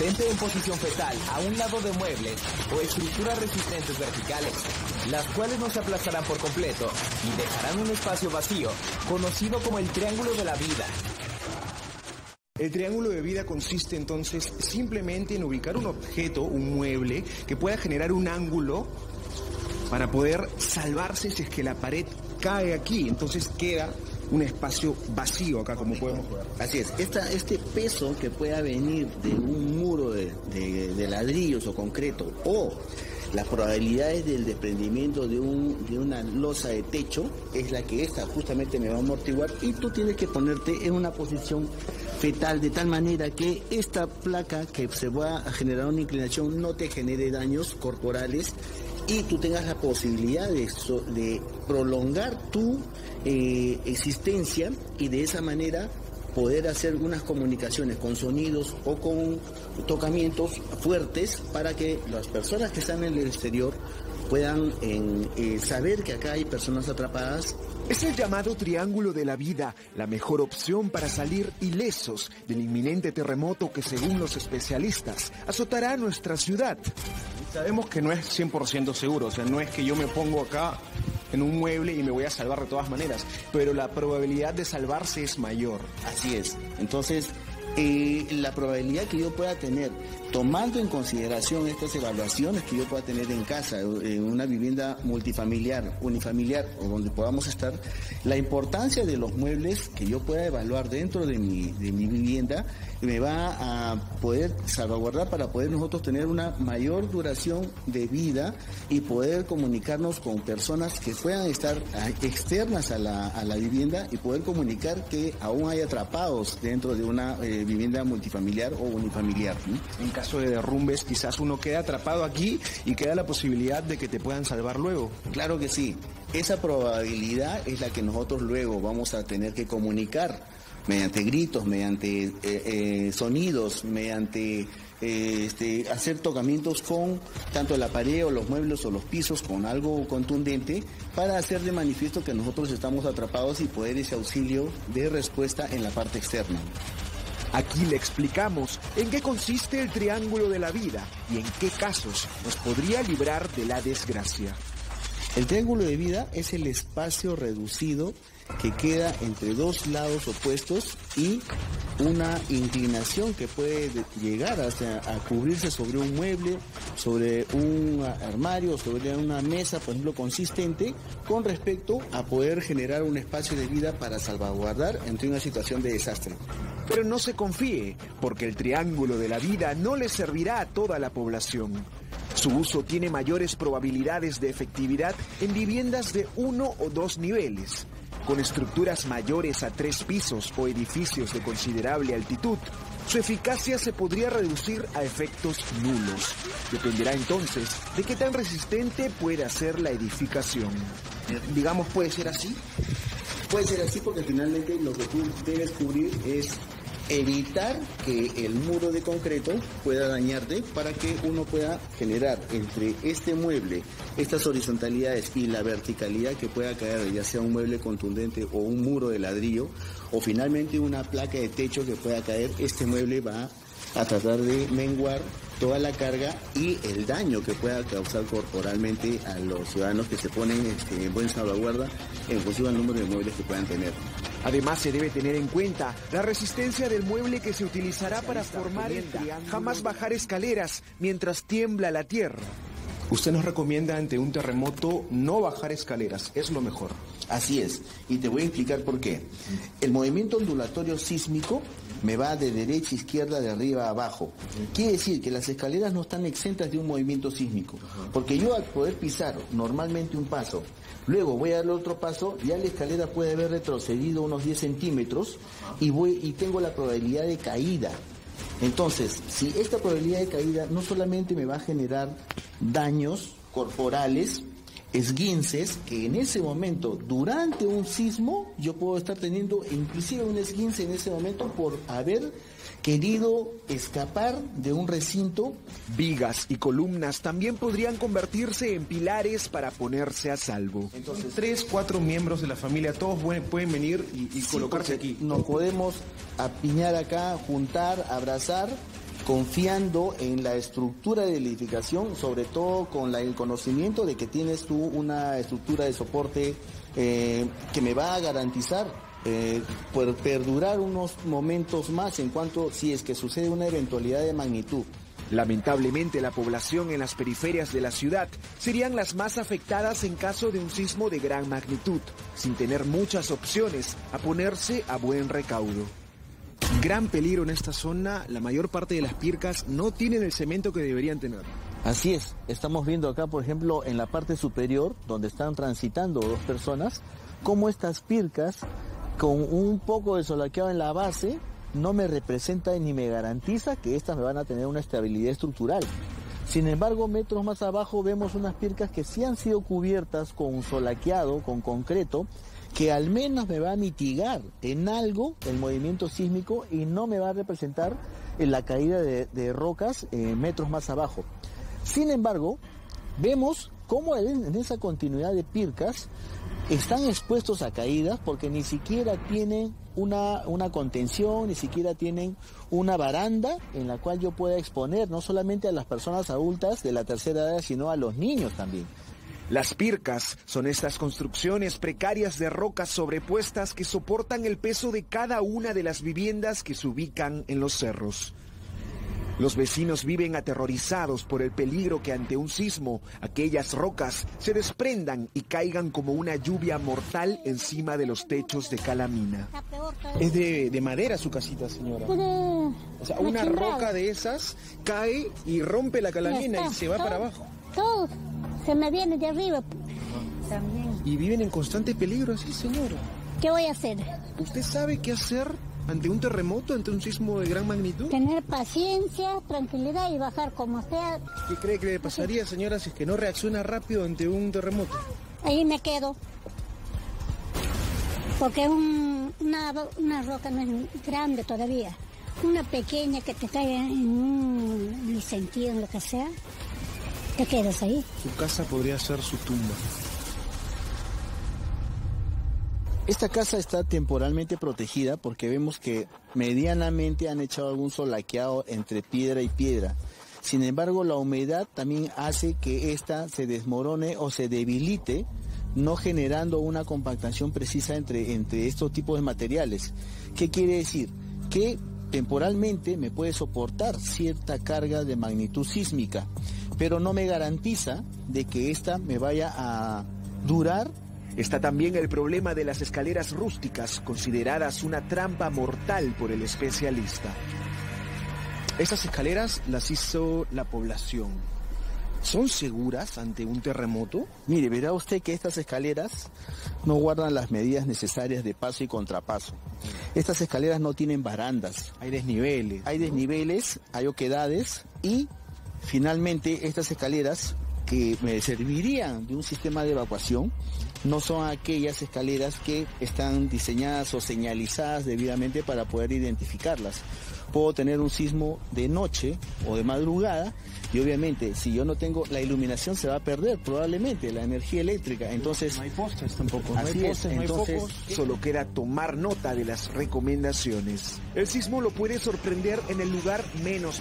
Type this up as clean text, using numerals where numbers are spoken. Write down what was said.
Mantente en posición fetal a un lado de muebles o estructuras resistentes verticales, las cuales no se aplastarán por completo y dejarán un espacio vacío, conocido como el triángulo de la vida. El triángulo de vida consiste entonces simplemente en ubicar un objeto, un mueble, que pueda generar un ángulo para poder salvarse si es que la pared cae aquí. Entonces queda un espacio vacío acá, como podemos ver. Así es, este peso que pueda venir de un muro de ladrillos o concreto, o las probabilidades del desprendimiento de una losa de techo, es la que esta justamente me va a amortiguar, y tú tienes que ponerte en una posición fetal de tal manera que esta placa que se va a generar una inclinación no te genere daños corporales y tú tengas la posibilidad de prolongar tu existencia y de esa manera poder hacer unas comunicaciones con sonidos o con tocamientos fuertes para que las personas que están en el exterior puedan saber que acá hay personas atrapadas. Es el llamado triángulo de la vida, la mejor opción para salir ilesos del inminente terremoto que, según los especialistas, azotará nuestra ciudad. Sabemos que no es 100% seguro, o sea, no es que yo me pongo acá en un mueble y me voy a salvar de todas maneras, pero la probabilidad de salvarse es mayor. Así es. Entonces, la probabilidad que yo pueda tener, tomando en consideración estas evaluaciones que yo pueda tener en casa, en una vivienda multifamiliar, unifamiliar o donde podamos estar, la importancia de los muebles que yo pueda evaluar dentro de mi vivienda me va a poder salvaguardar para poder nosotros tener una mayor duración de vida y poder comunicarnos con personas que puedan estar externas a la vivienda y poder comunicar que aún hay atrapados dentro de una vivienda multifamiliar o unifamiliar, ¿sí? En caso de derrumbes, quizás uno queda atrapado aquí y queda la posibilidad de que te puedan salvar luego. Claro que sí. Esa probabilidad es la que nosotros luego vamos a tener que comunicar mediante gritos, mediante sonidos, mediante hacer tocamientos con tanto la pared o los muebles o los pisos con algo contundente para hacer de manifiesto que nosotros estamos atrapados y poder ese auxilio de respuesta en la parte externa. Aquí le explicamos en qué consiste el triángulo de la vida y en qué casos nos podría librar de la desgracia. El triángulo de vida es el espacio reducido que queda entre dos lados opuestos y una inclinación que puede llegar a cubrirse sobre un mueble, sobre un armario, sobre una mesa, por ejemplo, consistente, con respecto a poder generar un espacio de vida para salvaguardar ante una situación de desastre. Pero no se confíe, porque el triángulo de la vida no le servirá a toda la población. Su uso tiene mayores probabilidades de efectividad en viviendas de 1 o 2 niveles. Con estructuras mayores a 3 pisos o edificios de considerable altitud, su eficacia se podría reducir a efectos nulos. Dependerá entonces de qué tan resistente pueda ser la edificación. Digamos, puede ser así. Puede ser así porque finalmente lo que tú debes cubrir es evitar que el muro de concreto pueda dañarte para que uno pueda generar entre este mueble, estas horizontalidades y la verticalidad que pueda caer, ya sea un mueble contundente o un muro de ladrillo, o finalmente una placa de techo que pueda caer. Este mueble va a tratar de menguar toda la carga y el daño que pueda causar corporalmente a los ciudadanos que se ponen en buena salvaguarda en función al número de muebles que puedan tener. Además, se debe tener en cuenta la resistencia del mueble que se utilizará para formar el triángulo. Jamás bajar escaleras mientras tiembla la tierra. Usted nos recomienda ante un terremoto no bajar escaleras, es lo mejor. Así es, y te voy a explicar por qué. El movimiento ondulatorio sísmico me va de derecha a izquierda, de arriba a abajo. Quiere decir que las escaleras no están exentas de un movimiento sísmico, porque yo al poder pisar normalmente un paso, luego voy a darle otro paso, ya la escalera puede haber retrocedido unos 10 centímetros y tengo la probabilidad de caída. Entonces, si esta probabilidad de caída no solamente me va a generar daños corporales, esguinces, que en ese momento, durante un sismo, yo puedo estar teniendo inclusive un esguince en ese momento por haber querido escapar de un recinto. Vigas y columnas también podrían convertirse en pilares para ponerse a salvo. Entonces, 3, 4 miembros de la familia, todos pueden venir y colocarse aquí. Nos podemos apiñar acá, juntar, abrazar confiando en la estructura de la edificación, sobre todo con el conocimiento de que tienes tú una estructura de soporte que me va a garantizar por perdurar unos momentos más en cuanto si es que sucede una eventualidad de magnitud. Lamentablemente, la población en las periferias de la ciudad serían las más afectadas en caso de un sismo de gran magnitud, sin tener muchas opciones a ponerse a buen recaudo. Gran peligro en esta zona, la mayor parte de las pircas no tienen el cemento que deberían tener. Así es, estamos viendo acá, por ejemplo, en la parte superior, donde están transitando dos personas, cómo estas pircas, con un poco de solaqueado en la base, no me representa ni me garantiza que estas me van a tener una estabilidad estructural. Sin embargo, metros más abajo vemos unas pircas que sí han sido cubiertas con solaqueado, con concreto, que al menos me va a mitigar en algo el movimiento sísmico y no me va a representar la caída de rocas metros más abajo. Sin embargo, vemos cómo en esa continuidad de pircas están expuestos a caídas porque ni siquiera tienen una contención, ni siquiera tienen una baranda en la cual yo pueda exponer no solamente a las personas adultas de la tercera edad, sino a los niños también. Las pircas son estas construcciones precarias de rocas sobrepuestas que soportan el peso de cada una de las viviendas que se ubican en los cerros. Los vecinos viven aterrorizados por el peligro que ante un sismo aquellas rocas se desprendan y caigan como una lluvia mortal encima de los techos de Calamina. Es de madera su casita, señora. O sea, una roca de esas cae y rompe la Calamina y se va para abajo. Todo se me viene de arriba también. Y viven en constante peligro así, señora. ¿Qué voy a hacer? ¿Usted sabe qué hacer ante un terremoto, ante un sismo de gran magnitud? Tener paciencia, tranquilidad y bajar como sea. ¿Qué cree que le pasaría, señora, si es que no reacciona rápido ante un terremoto? Ahí me quedo. Porque una roca no es grande todavía. Una pequeña que te caiga en el sentido, en lo que sea, te quedas ahí. Su casa podría ser su tumba. Esta casa está temporalmente protegida porque vemos que medianamente han echado algún solaqueado entre piedra y piedra. Sin embargo, la humedad también hace que esta se desmorone o se debilite, no generando una compactación precisa entre estos tipos de materiales. ¿Qué quiere decir? Que temporalmente me puede soportar cierta carga de magnitud sísmica, pero no me garantiza de que esta me vaya a durar. Está también el problema de las escaleras rústicas, consideradas una trampa mortal por el especialista. Esas escaleras las hizo la población. ¿Son seguras ante un terremoto? Mire, verá usted que estas escaleras no guardan las medidas necesarias de paso y contrapaso. Estas escaleras no tienen barandas. Hay desniveles. Hay desniveles, hay oquedades y finalmente estas escaleras que me servirían de un sistema de evacuación no son aquellas escaleras que están diseñadas o señalizadas debidamente para poder identificarlas. Puedo tener un sismo de noche o de madrugada y obviamente si yo no tengo la iluminación se va a perder probablemente la energía eléctrica. Entonces no hay postes tampoco. Así es, entonces solo queda tomar nota de las recomendaciones. El sismo lo puede sorprender en el lugar menos